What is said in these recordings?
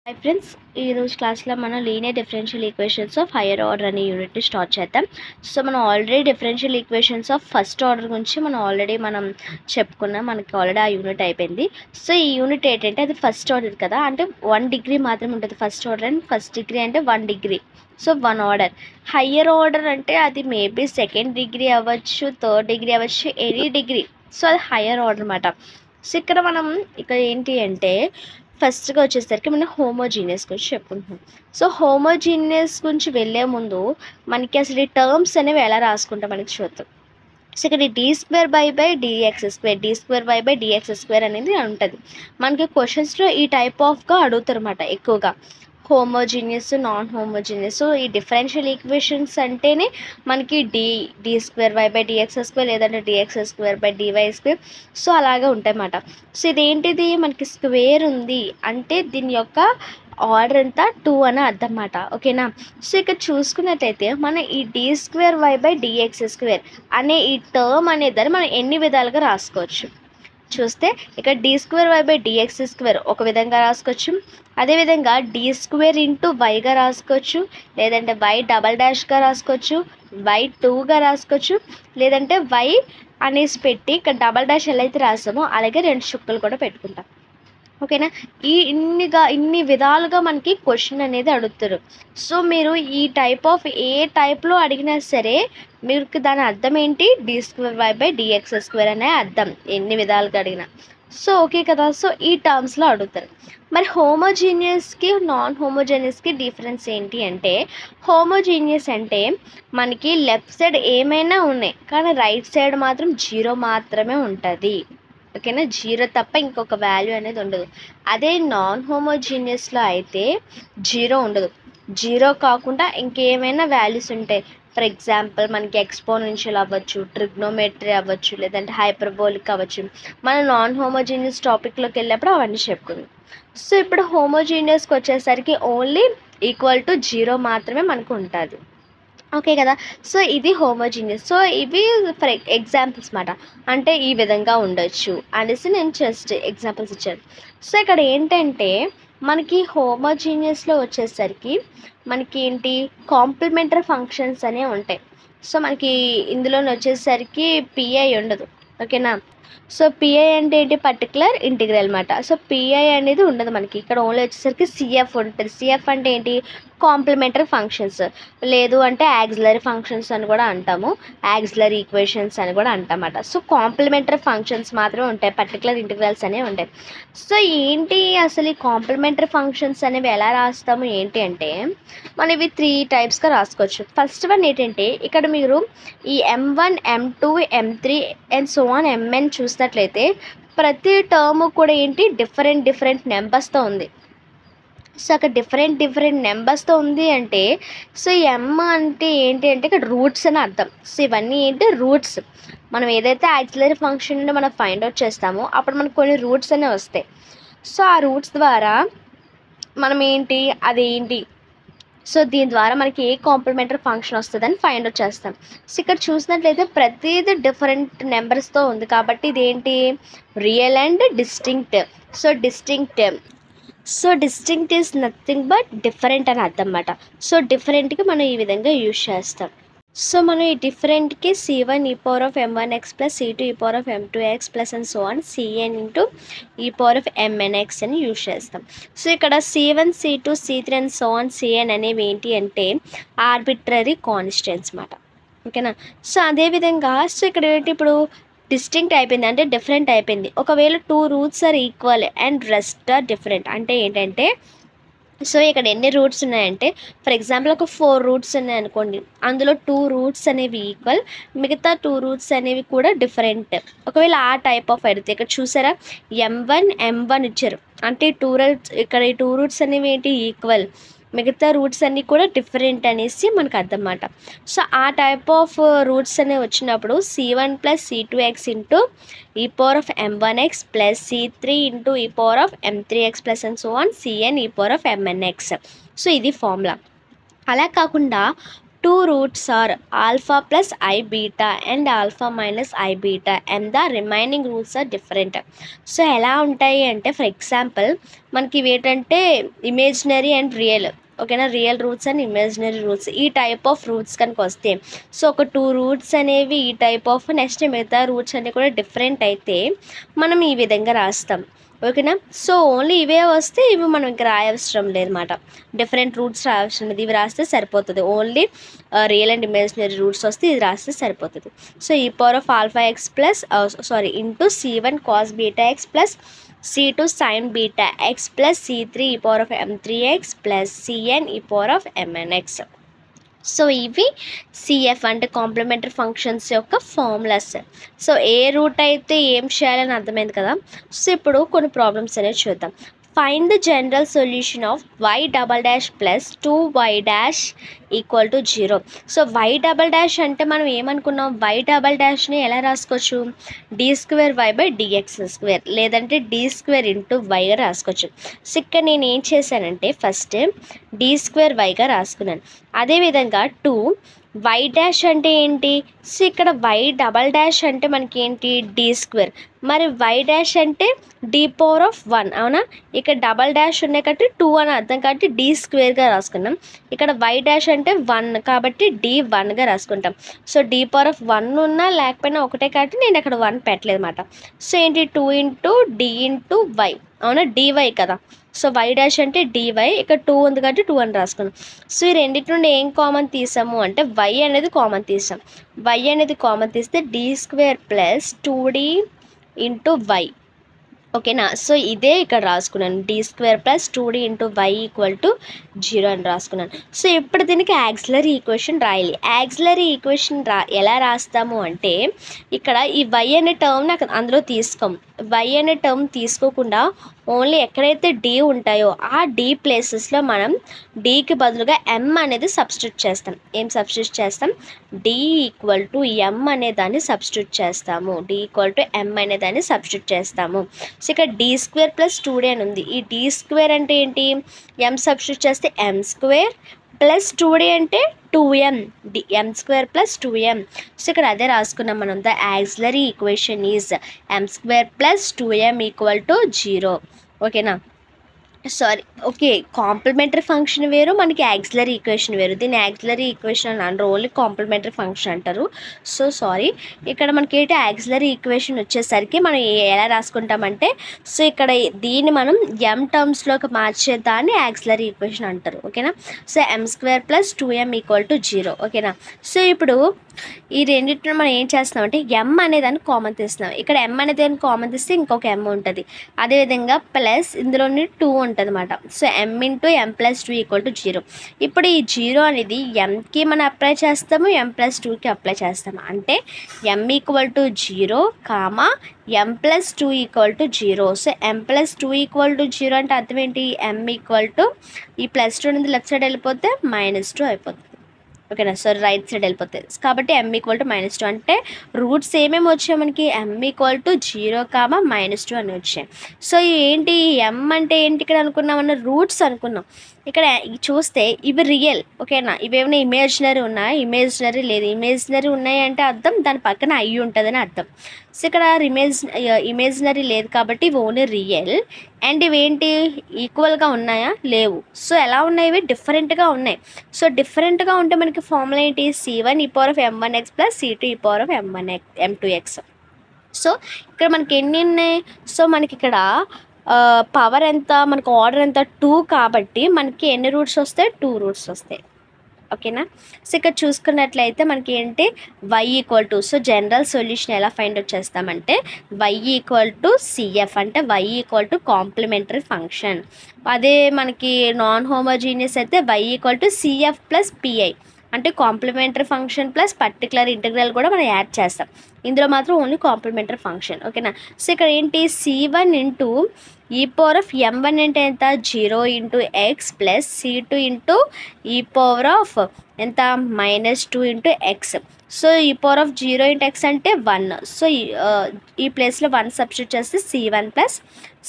Hi friends, ఈ రోజు క్లాస్లో మనం linear differential equations of higher order అనే యూనిట్ని స్టార్ట్ చేద్దాం. సో మనం already differential equations of first order గురించి మనం చెప్పుకున్నాం. మనకి ఆల్రెడీ ఆ యూనిట్ అయిపోయింది. సో ఈ యూనిట్ ఏంటంటే అది ఫస్ట్ ఆర్డర్ కదా, అంటే 1 డిగ్రీ మాత్రమే ఉంటుంది first order, and first degree అంటే 1 degree. So 1 order. Higher order అంటే అది మేబీ సెకండ్ డిగ్రీ అవ్వచ్చు, థర్డ్ డిగ్రీ అవ్వచ్చు, ఎనీ డిగ్రీ. సో అది హయ్యర్ ఆర్డర్ అన్నమాట. సో ఇక్కడ ఏంటి అంటే ఫస్ట్గా వచ్చేసరికి మనం హోమోజీనియస్ గురించి చెప్పుకుంటున్నాం. సో హోమోజీనియస్ గురించి వెళ్ళే ముందు మనకి అసలు ఈ టర్మ్స్ అనేవి ఎలా రాసుకుంటాం మనకి చూద్దాం. సో ఇక్కడ d2/dx2 అనేది ఉంటుంది. మనకి క్వశ్చన్స్లో ఈ టైప్ ఆఫ్గా అడుగుతారు అన్నమాట ఎక్కువగా, హోమోజీనియస్, నాన్ హోమోజీనియస్. సో ఈ డిఫరెన్షియల్ ఈక్వేషన్స్ అంటేనే మనకి d2/dx2 లేదంటే dx2/dy2. సో అలాగే ఉంటాయన్నమాట. సో ఇదేంటిది, మనకి స్క్వేర్ ఉంది అంటే దీని యొక్క ఆర్డర్ అంతా 2 అని అర్థం అన్నమాట. ఓకేనా. సో ఇక్కడ చూసుకున్నట్టయితే మనం ఈ d2/dx2 అనే ఈ టర్మ్ అనేది మనం ఎన్ని విధాలుగా రాసుకోవచ్చు చూస్తే, ఇక్కడ d2/dx2 ఒక విధంగా రాసుకోవచ్చు, అదేవిధంగా d² ఇంటూ వైగా రాసుకోవచ్చు, లేదంటే y′గా రాసుకోవచ్చు, y2గా రాసుకోవచ్చు, లేదంటే y అనేసి పెట్టి ఇక్కడ డాష్ ఎలా అయితే రాసామో అలాగే 2 చుక్కలు కూడా పెట్టుకుంటాం. ఓకేనా. ఇన్ని విధాలుగా మనకి క్వశ్చన్ అనేది అడుగుతారు. సో మీరు ఈ ఏ టైప్లో అడిగినా సరే మీకు దాని అర్థం ఏంటి, d2/dx2 అనే అర్థం ఎన్ని విధాలుగా అడిగినా. సో ఓకే కదా. సో ఈ టర్మ్స్లో అడుగుతారు. మరి హోమోజీనియస్కి నాన్ హోమోజీనియస్కి డిఫరెన్స్ ఏంటి అంటే, హోమోజీనియస్ అంటే మనకి లెఫ్ట్ సైడ్ ఏమైనా ఉన్నాయి కానీ రైట్ సైడ్ మాత్రం 0 మాత్రమే ఉంటుంది. ఓకేనా, 0 తప్ప ఇంకొక వాల్యూ అనేది ఉండదు. అదే నాన్ హోమోజీనియస్లో అయితే 0 ఉండదు, 0 కాకుండా ఇంకేమైనా వాల్యూస్ ఉంటాయి. ఫర్ ఎగ్జాంపుల్ మనకి ఎక్స్పోనెన్షియల్ అవ్వచ్చు, ట్రిగ్నోమెట్రీ అవ్వచ్చు, లేదంటే హైపర్బోలిక్ అవ్వచ్చు. మనం నాన్ హోమోజీనియస్ టాపిక్లోకి వెళ్ళినప్పుడు అవన్నీ చెప్పుకుందాం. సో ఇప్పుడు హోమోజీనియస్కి వచ్చేసరికి ఓన్లీ =0 మాత్రమే మనకు ఉంటుంది. ఓకే కదా. సో ఇది హోమోజీనియస్. సో ఇవి ఫర్ ఎగ్జాంపుల్స్ మాట, అంటే ఈ విధంగా ఉండొచ్చు అనేసి నేను జస్ట్ ఎగ్జాంపుల్స్ ఇచ్చాను. సో ఇక్కడ ఏంటంటే మనకి హోమోజీనియస్లో వచ్చేసరికి మనకి ఏంటి, కాంప్లిమెంటరీ ఫంక్షన్స్ అనేవి ఉంటాయి. సో మనకి ఇందులో వచ్చేసరికి పిఐ ఉండదు. ఓకేనా. సో పిఐ అంటే ఏంటి, పర్టికులర్ ఇంటిగ్రల్ అనమాట. సో పిఐ అనేది ఉండదు మనకి, ఇక్కడ ఓన్లీ వచ్చేసరికి సిఎఫ్ ఉంటుంది. సిఎఫ్ అంటే ఏంటి, కాంప్లిమెంటరీ ఫంక్షన్స్, లేదు అంటే యాక్సిలరీ ఫంక్షన్స్ అని కూడా అంటాము, యాక్సిలరీ ఈక్వేషన్స్ అని కూడా అంటామన్నమాట. సో కాంప్లిమెంటరీ ఫంక్షన్స్ మాత్రమే ఉంటాయి, పర్టికులర్ ఇంటిగ్రల్స్ అనేవి ఉంటాయి. సో ఏంటి అసలు ఈ కాంప్లిమెంటరీ ఫంక్షన్స్ అనేవి ఎలా రాస్తాము ఏంటి అంటే, మనం ఇవి 3 టైప్స్గా రాసుకోవచ్చు. ఫస్ట్ వన్ ఏంటంటే, ఇక్కడ మీరు ఈ m1, m2, m3 and so on mn చూసినట్లయితే ప్రతి టర్మ్ కూడా ఏంటి, డిఫరెంట్ నెంబర్స్తో ఉంది. సో అక్కడ డిఫరెంట్ నెంబర్స్తో ఉంది అంటే, సో ఎమ్ అంటే ఏంటి అంటే ఇక్కడ రూట్స్ అని అర్థం. సో ఇవన్నీ ఏంటి, రూట్స్. మనం ఏదైతే యాక్సిలరీ ఫంక్షన్ మనం ఫైండ్ అవుట్ చేస్తామో అప్పుడు మనకు కొన్ని రూట్స్ అనేవి వస్తాయి. సో ఆ రూట్స్ ద్వారా మనం ఏంటి, అదేంటి, సో దీని ద్వారా మనకి ఏ కాంప్లిమెంటరీ ఫంక్షన్ వస్తుందని ఫైండ్ అవుట్ చేస్తాం. సో ఇక్కడ చూసినట్లయితే ప్రతిదీ డిఫరెంట్ నెంబర్స్తో ఉంది కాబట్టి ఇదేంటి, real and distinct. So distinct is nothing but different అని అర్థం అన్నమాట. సో డిఫరెంట్కి మనం ఈ విధంగా యూజ్ చేస్తాం. సో మనం ఈ డిఫరెంట్కి c1 e⁻m1x plus c2 e⁻m2x plus and so on cn into e⁻mnx అని యూజ్ చేస్తాం. సో ఇక్కడ c1, c2, c3 and so on cn అనేవి ఏంటి అంటే ఆర్బిట్రరీ కాన్స్టెంట్స్ అన్నమాట. ఓకేనా. సో అదేవిధంగా సో ఇక్కడ ఏంటి, ఇప్పుడు డిస్టింక్ట్ అయిపోయింది అంటే డిఫరెంట్ అయిపోయింది. ఒకవేళ 2 roots are equal and rest are different అంటే ఏంటంటే, సో ఇక్కడ ఎన్ని రూట్స్ ఉన్నాయంటే, ఫర్ ఎగ్జాంపుల్ ఒక 4 రూట్స్ ఉన్నాయి అనుకోండి, అందులో 2 రూట్స్ అనేవి ఈక్వల్, మిగతా 2 రూట్స్ అనేవి కూడా డిఫరెంట్. ఒకవేళ ఆ టైప్ ఆఫ్ అడిగితే, ఇక్కడ చూసారా m1, m1 ఇచ్చారు అంటే ఇక్కడ ఈ 2 రూట్స్ అనేవి ఏంటి, ఈక్వల్, మిగతా రూట్స్ అన్నీ కూడా డిఫరెంట్ అనేసి మనకు అర్థం అన్నమాట. సో ఆ టైప్ ఆఫ్ రూట్స్ అనేవి వచ్చినప్పుడు c1 plus c2x into e⁻m1x plus c3 into e⁻m3x plus and so on cn e⁻mnx. So ఇది ఫార్ములా. అలా కాకుండా two roots are alpha plus I beta and alpha minus I beta and the remaining roots are different. So ఎలా ఉంటాయి అంటే for example మనకి ఇవి ఏంటంటే imaginary and real, ఓకేనా, real roots and imaginary roots, ఈ టైప్ ఆఫ్ రూట్స్ కనుక వస్తే సో ఒక 2 రూట్స్ అనేవి ఈ టైప్ ఆఫ్, నెక్స్ట్ మిగతా రూట్స్ అనేవి కూడా డిఫరెంట్ అయితే మనం ఈ విధంగా రాస్తాం, ఓకేనా. సో ఓన్లీ ఇవే వస్తే ఇవి మనం ఇంకా రాయవసరం లేదన్నమాట, డిఫరెంట్ రూట్స్ రాయవసరం లేదు, ఇవి రాస్తే సరిపోతుంది. Only real and imaginary roots వస్తే ఇది రాస్తే సరిపోతుంది. సో ఈ power of alpha X plus into C1 cos beta X plus C2 sin beta x plus C3 e power of m3x plus Cn e power of mnx. So ఇవి CF అంటే complementary functions యొక్క formulas. So ఏ route అయితే ఏం చేయాలని అర్థమైంది కదా. So ఇప్పుడు కొన్ని ప్రాబ్లమ్స్ అనేవి చూద్దాం. Find the general solution of y double dash plus 2y dash equal to 0. So y double dash అంటే మనం ఏమనుకున్నాం, y డబల్ డాష్ని ఎలా రాసుకోవచ్చు, d2y/dx2 లేదంటే d2 ఇంటూ వైగా రాసుకోవచ్చు. సో ఇక్కడ నేను ఏం చేశానంటే ఫస్ట్ d2y రాసుకున్నాను. అదేవిధంగా 2y డాష్ అంటే ఏంటి, సో ఇక్కడ y డబల్ డాష్ అంటే మనకి ఏంటి d2, మరి y డాష్ అంటే d⁻1 అవునా. ఇక్కడ డబల్ డాష్ ఉన్నాయి కాబట్టి 2 అని అర్థం కాబట్టి d2గా రాసుకున్నాం. ఇక్కడ y డాష్ అంటే 1 కాబట్టి d1గా రాసుకుంటాం. సో d⁻1 ఉన్నా లేకపోయినా ఒకటే కాబట్టి నేను అక్కడ 1 పెట్టలేదు అనమాట. సో ఏంటి 2 ఇంటూ d ఇంటూ y అవునా, dy కదా. సో y డాష్ అంటే dy, ఇక్కడ 2 ఉంది కాబట్టి 2 అని రాసుకున్నాం. సో ఈ రెండింటి నుండి ఏం కామన్ తీసాము అంటే y అనేది కామన్ తీసాం. y అనేది కామన్ తీస్తే d2 plus 2d into y, ఓకేనా. సో ఇదే ఇక్కడ రాసుకున్నాను, d2 plus 2d into y equal to 0 అని రాసుకున్నాను. సో ఇప్పుడు దీనికి యాక్సిలరీ ఈక్వేషన్ రాయాలి. యాక్సిలరీ ఈక్వేషన్ ఎలా రాస్తాము అంటే ఇక్కడ ఈ y అనే టర్మ్ నాకు అందులో తీసుకోము, y అనే టర్మ్ తీసుకోకుండా ఓన్లీ ఎక్కడైతే d ఉంటాయో ఆ d ప్లేసెస్లో మనం dకి బదులుగా m అనేది సబ్స్టిట్యూట్ చేస్తాం. ఏం సబ్స్టిట్యూట్ చేస్తాం, d ఈక్వల్ టు m అనే దాన్ని సబ్స్టిట్యూట్ చేస్తాము, d ఈక్వల్ టు m అనే దాన్ని సబ్స్టిట్యూట్ చేస్తాము. సో ఇక్కడ d2 ప్లస్ 2d అని ఉంది. ఈ d2 అంటే ఏంటి, m సబ్స్టిట్యూట్ చేస్తే m2 ప్లస్ 2d అంటే 2m, m2 plus 2m. So ఇక్కడ అదే రాసుకున్నాం మనం, the auxiliary equation is m2 plus 2m equal to 0, ఓకేనా. సారీ ఓకే, కాంప్లిమెంటరీ ఫంక్షన్ వేరు, మనకి యాక్సిలరీ ఈక్వేషన్ వేరు. దీన్ని యాక్సిలరీ ఈక్వేషన్ అంటారు, ఓన్లీ కాంప్లిమెంటరీ ఫంక్షన్ అంటారు. సో సారీ, ఇక్కడ మనకి ఏంటి యాక్సిలరీ ఈక్వేషన్ వచ్చేసరికి మనం ఎలా రాసుకుంటామంటే సో ఇక్కడ దీన్ని మనం m టర్మ్స్లోకి మార్చేదాన్ని యాక్సిలరీ ఈక్వేషన్ అంటారు, ఓకేనా. So m2 plus 2m equal to 0, ఓకేనా. సో ఇప్పుడు ఈ రెండింటిని మనం ఏం చేస్తామంటే m అనేదాన్ని కామన్ తీస్తున్నాం. ఇక్కడ m అనేదాన్ని కామన్ తీస్తే ఇంకొక m ఉంటుంది, అదేవిధంగా ప్లస్ ఇందులోని 2 ఉంటుంది అనమాట. So m into m plus 2 equal to 0. ఇప్పుడు ఈ 0 అనేది mకి మనం అప్లై చేస్తాము, m ప్లస్ 2కి అప్లై చేస్తాము. అంటే m equal to 0 comma m plus 2 equal to 0. So m plus 2 equal to 0 అంటే అర్థం ఏంటి, m ఈక్వల్ టు ఈ ప్లస్ 2 అనేది లెఫ్ట్ సైడ్ వెళ్ళిపోతే -2 అయిపోతుంది, ఓకేనా. సో రైట్ సైడ్ వెళ్ళిపోతుంది కాబట్టి m ఈక్వల్ టు -2 అంటే రూట్స్ ఏమేమి వచ్చాయి మనకి, m ఈక్వల్ టు 0 కామా -2 అని వచ్చాయి. సో ఏంటి m అంటే ఏంటి ఇక్కడ అనుకున్నామన్న రూట్స్ అనుకున్నాం. ఇక్కడ చూస్తే ఇవి రియల్, ఓకేనా. ఇవేమైనా ఇమేజినరీ ఉన్నాయా, ఇమేజినరీ లేదు. ఇమేజినరీ ఉన్నాయి అంటే అర్థం దాని పక్కన ఐ ఉంటుందని అర్థం. సో ఇక్కడ ఇమేజినరీ లేదు కాబట్టి ఇవి ఓన్లీ రియల్. అండ్ ఇవేంటి ఈక్వల్గా ఉన్నాయా, లేవు. సో ఎలా ఉన్నాయి, ఇవి డిఫరెంట్గా ఉన్నాయి. సో డిఫరెంట్గా ఉంటే మనకి ఫార్ములా ఏంటి, C1 e power of m1x plus C2 e power of m2x. So ఇక్కడ మనకి ఎన్ని ఉన్నాయి, సో మనకి ఇక్కడ పవర్ ఎంత, మనకు ఆర్డర్ ఎంత 2 కాబట్టి మనకి ఎన్ని రూట్స్ వస్తాయి, 2 రూట్స్ వస్తాయి, ఓకేనా. సో ఇక్కడ చూసుకున్నట్లయితే మనకి ఏంటి y equal to, so general solution ఎలా ఫైండ్ అవుట్ చేస్తామంటే y ఈక్వల్ టు CF అంటే y equal to complementary function. అదే మనకి నాన్ హోమోజీనియస్ అయితే y equal to CF plus PI అంటే complementary function plus particular integral కూడా మనం యాడ్ చేస్తాం. ఇందులో మాత్రం ఓన్లీ కాంప్లిమెంటరీ ఫంక్షన్, ఓకేనా. సో ఇక్కడ ఏంటి C1 into e power of m1 అంటే ఎంత 0 into x plus C2 into e power of ఎంత -2 into x. So e power of 0 into x అంటే 1. సో ఈ ప్లేస్లో 1 సబ్స్టిట్యూట్ చేస్తే C1 plus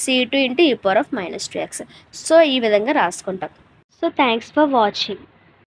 C2 into e power of -2x. So ఈ విధంగా రాసుకుంటాం. So thanks for watching.